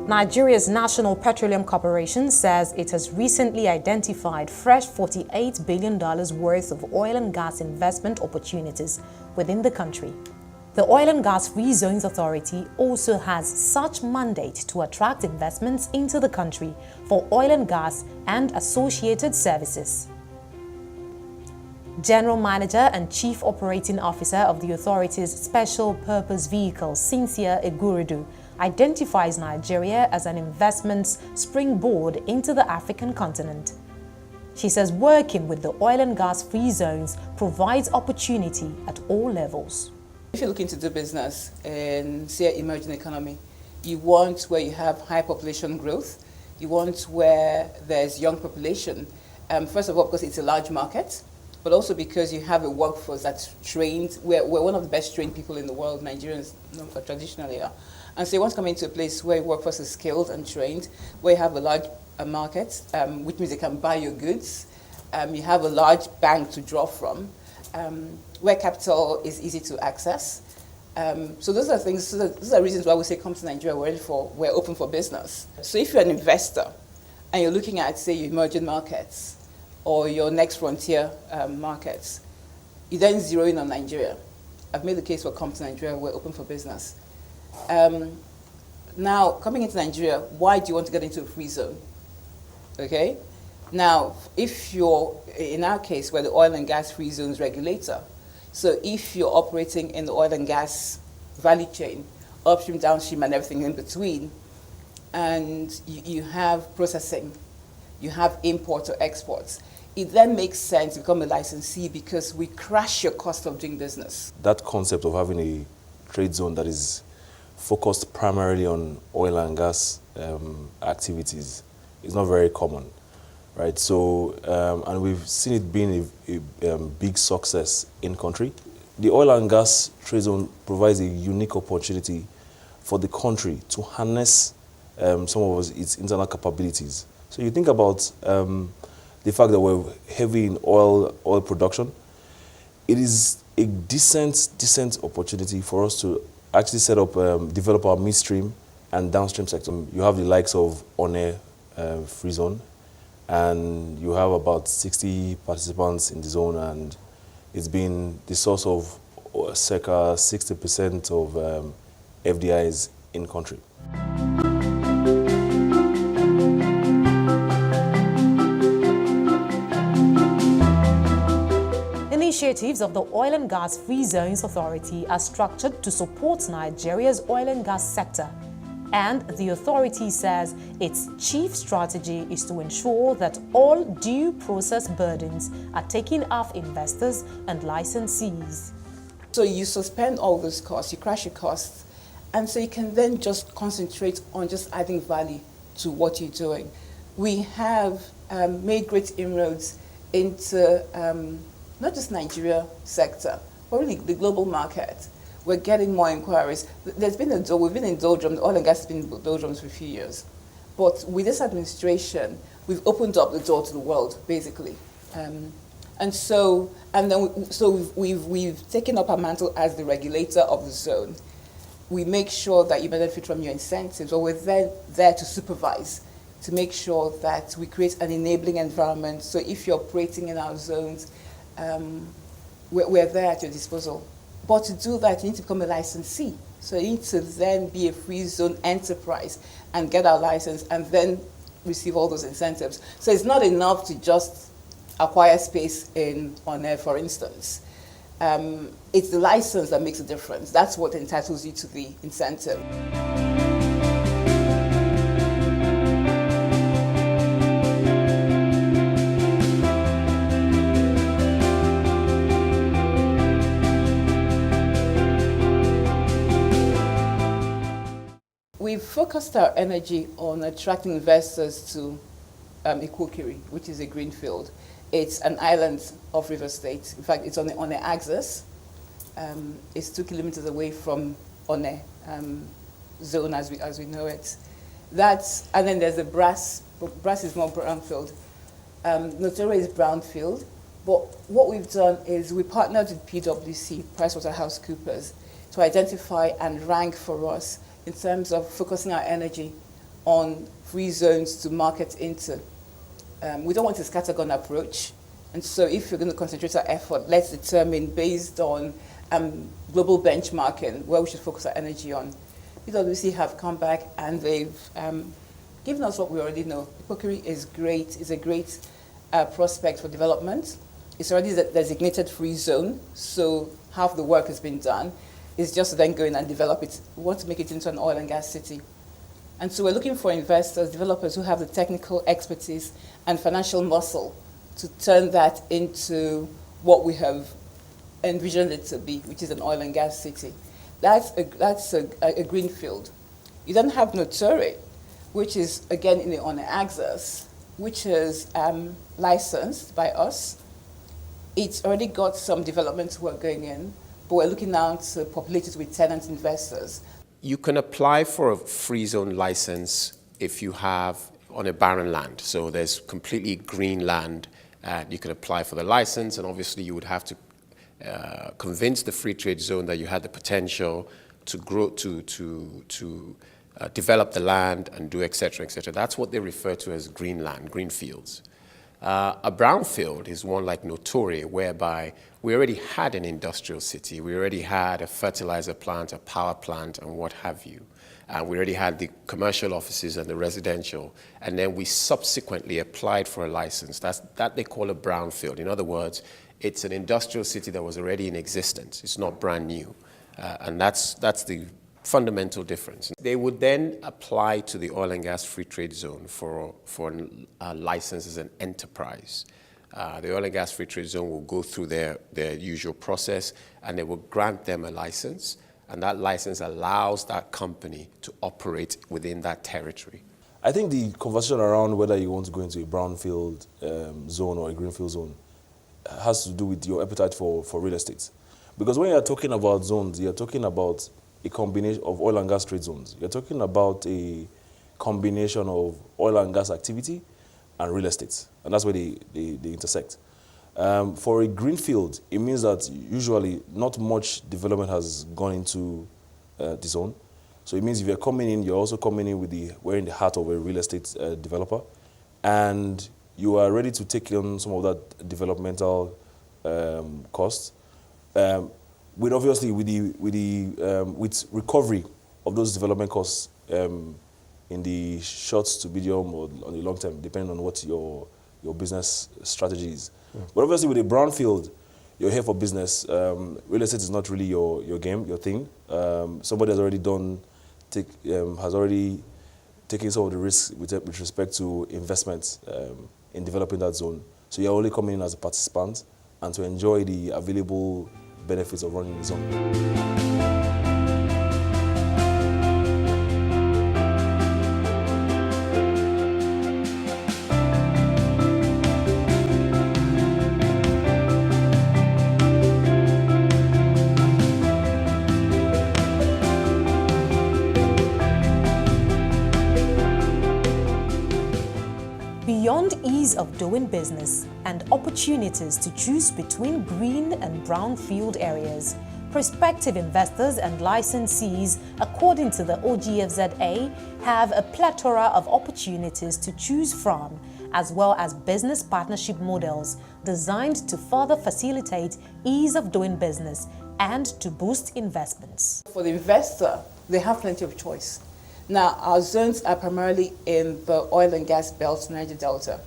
Nigeria's National Petroleum Corporation says it has recently identified fresh $48 billion worth of oil and gas investment opportunities within the country. The Oil and Gas Free Zones Authority also has such mandate to attract investments into the country for oil and gas and associated services. General Manager and Chief Operating Officer of the authority's Special Purpose Vehicle, Cynthia Eguridu, identifies Nigeria as an investment springboard into the African continent. She says working with the oil and gas free zones provides opportunity at all levels. If you're looking to do business in, say, an emerging economy, you want where you have high population growth, you want where there's young population. First of all, because it's a large market, but also because you have a workforce that's trained. We're one of the best trained people in the world, Nigerians traditionally are. And so you want to come into a place where your workforce is skilled and trained, where you have a large market, which means they can buy your goods. You have a large bank to draw from, where capital is easy to access. So those are things. Those are reasons why we say come to Nigeria. We're open for business. So if you're an investor and you're looking at, say, your emerging markets or your next frontier markets, you then zero in on Nigeria. I've made the case for come to Nigeria. We're open for business. Now, coming into Nigeria, why do you want to get into a free zone? Okay? Now, if you're, in our case, we're the oil and gas free zones regulator. So if you're operating in the oil and gas value chain, upstream, downstream, and everything in between, and you have processing, you have imports or exports, it then makes sense to become a licensee because we crash your cost of doing business. That concept of having a trade zone that is focused primarily on oil and gas activities is not very common, right? So, and we've seen it being a big success in country. The oil and gas trade zone provides a unique opportunity for the country to harness some of its internal capabilities. So you think about the fact that we're heavy in oil production. It is a decent opportunity for us to actually set up, develop our midstream and downstream sector. You have the likes of Freezone, and you have about 60 participants in the zone, and it's been the source of circa 60% of FDIs in country. Initiatives of the Oil and Gas Free Zones Authority are structured to support Nigeria's oil and gas sector, and the authority says its chief strategy is to ensure that all due process burdens are taken off investors and licensees. So you suspend all those costs, you crash your costs, and so you can then just concentrate on just adding value to what you're doing. We have made great inroads into not just Nigeria sector, but really the global market. We're getting more inquiries. We've been in doldrums, oil and gas has been in doldrums for a few years. But with this administration, we've opened up the door to the world, basically. We've taken up our mantle as the regulator of the zone. We make sure that you benefit from your incentives, or we're there to supervise, to make sure that we create an enabling environment. So if you're operating in our zones, we're there at your disposal. But to do that, you need to become a licensee. So you need to then be a free zone enterprise and get our license and then receive all those incentives. So it's not enough to just acquire space on air, for instance. It's the license that makes a difference. That's what entitles you to the incentive. We've focused our energy on attracting investors to Ikokiri, which is a greenfield. It's an island of River State. In fact, it's on the axis. It's 2 kilometers away from One zone as we know it. And then there's a brass. Brass is more brownfield. Notore is brownfield. But what we've done is we partnered with PwC, PricewaterhouseCoopers, to identify and rank for us in terms of focusing our energy on free zones to market into. We don't want a scattergun approach. And so if you're going to concentrate our effort, let's determine based on global benchmarking where we should focus our energy on. PwC have come back and they've given us what we already know. Ipokiri is great, is a great prospect for development. It's already a designated free zone, so half the work has been done. It's just to then go in and develop it. We want to make it into an oil and gas city. And so we're looking for investors, developers who have the technical expertise and financial muscle to turn that into what we have envisioned it to be, which is an oil and gas city. That's a greenfield. You then have Notore, which is, again, on the axis, which is licensed by us. It's already got some development work going in, but we're looking now to populate it with tenant investors. You can apply for a free zone license if you have on a barren land. So there's completely green land. You can apply for the license, and obviously you would have to convince the free trade zone that you had the potential to grow, to develop the land and do et cetera, et cetera. That's what they refer to as green land, green fields. A brownfield is one like Notore, whereby we already had an industrial city, we already had a fertilizer plant, a power plant, and what have you. We already had the commercial offices and the residential, and then we subsequently applied for a license. That they call a brownfield. In other words, it's an industrial city that was already in existence. It's not brand new, and that's the fundamental difference. They would then apply to the oil and gas free trade zone for a license as an enterprise. The oil and gas free trade zone will go through their usual process, and they will grant them a license, and that license allows that company to operate within that territory. I think the conversation around whether you want to go into a brownfield zone or a greenfield zone has to do with your appetite for real estate. Because when you're talking about zones, you're talking about a combination of oil and gas trade zones. You're talking about a combination of oil and gas activity and real estate. And that's where they intersect. For a greenfield, it means that usually not much development has gone into the zone. So it means if you're coming in, you're also coming in wearing the hat of a real estate developer, and you are ready to take on some of that developmental costs. With recovery of those development costs in the short to medium or on the long term, depending on what your business strategy is. But obviously with a brownfield, you're here for business. Real estate is not really your game, your thing. Somebody has already taken some of the risks with respect to investments in developing that zone. So you're only coming in as a participant and to enjoy the available benefits of running the zone. Beyond ease of doing business and opportunities to choose between green and brownfield areas, prospective investors and licensees, according to the OGFZA, have a plethora of opportunities to choose from, as well as business partnership models designed to further facilitate ease of doing business and to boost investments. For the investor, they have plenty of choice. Now, our zones are primarily in the oil and gas belt, Niger Delta,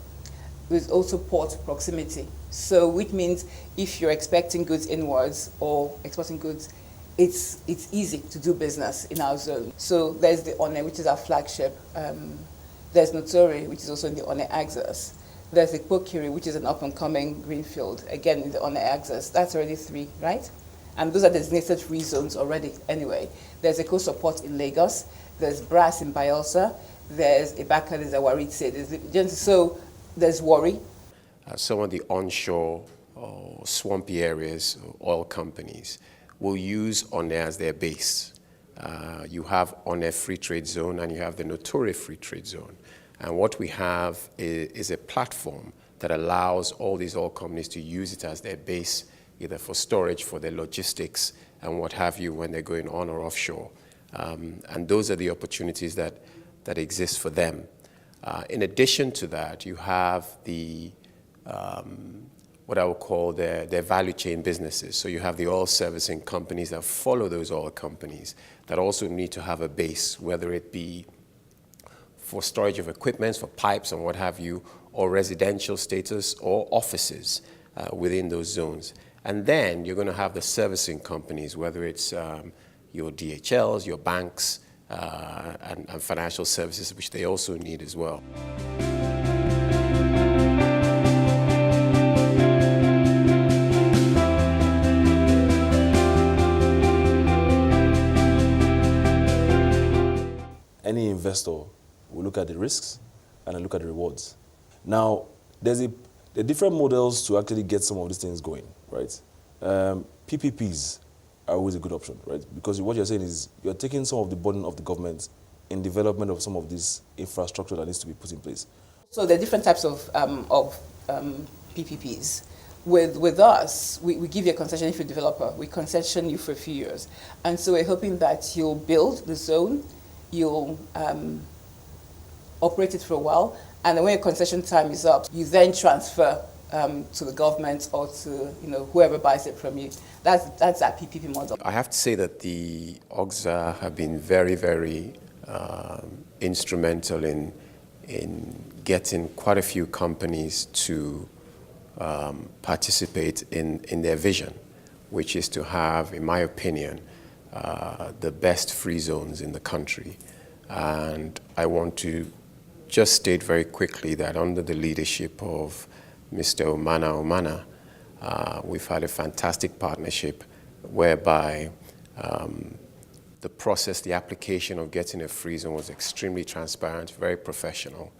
with also port proximity. So, which means if you're expecting goods inwards or exporting goods, it's easy to do business in our zone. So there's the One, which is our flagship. There's Notore, which is also in the One axis. There's the Ipokiri, which is an up-and-coming greenfield, again in the One axis. That's already 3, right? And those are designated free zones already anyway. There's a co-support in Lagos. There's Brass in Bayelsa. There's Ibaka, there's Awaritse. So there's Warri. Some of the onshore swampy areas, oil companies, will use One as their base. You have One Free Trade Zone and you have the Notore Free Trade Zone. And what we have is a platform that allows all these oil companies to use it as their base, either for storage, for their logistics, and what have you when they're going on or offshore. And those are the opportunities that that exists for them. In addition to that, you have what I would call their value chain businesses. So you have the oil servicing companies that follow those oil companies that also need to have a base, whether it be for storage of equipment, for pipes and what have you, or residential status or offices within those zones. And then you're going to have the servicing companies, whether it's your DHLs, your banks, and financial services, which they also need as well. Any investor will look at the risks and look at the rewards. Now, there's the different models to actually get some of these things going, right? PPPs are always a good option, right? Because what you're saying is you're taking some of the burden of the government in development of some of this infrastructure that needs to be put in place. So there are different types of PPPs. With us, we give you a concession if you're a developer. We concession you for a few years. And so we're hoping that you'll build the zone, you'll operate it for a while, and then when your concession time is up, you then transfer to the government or to whoever buys it from you. That's that PPP model. I have to say that the OGFZA have been very, very instrumental in getting quite a few companies to participate in their vision, which is to have, in my opinion, the best free zones in the country. And I want to just state very quickly that under the leadership of Mr. Omana, we've had a fantastic partnership whereby the process, the application of getting a free zone was extremely transparent, very professional.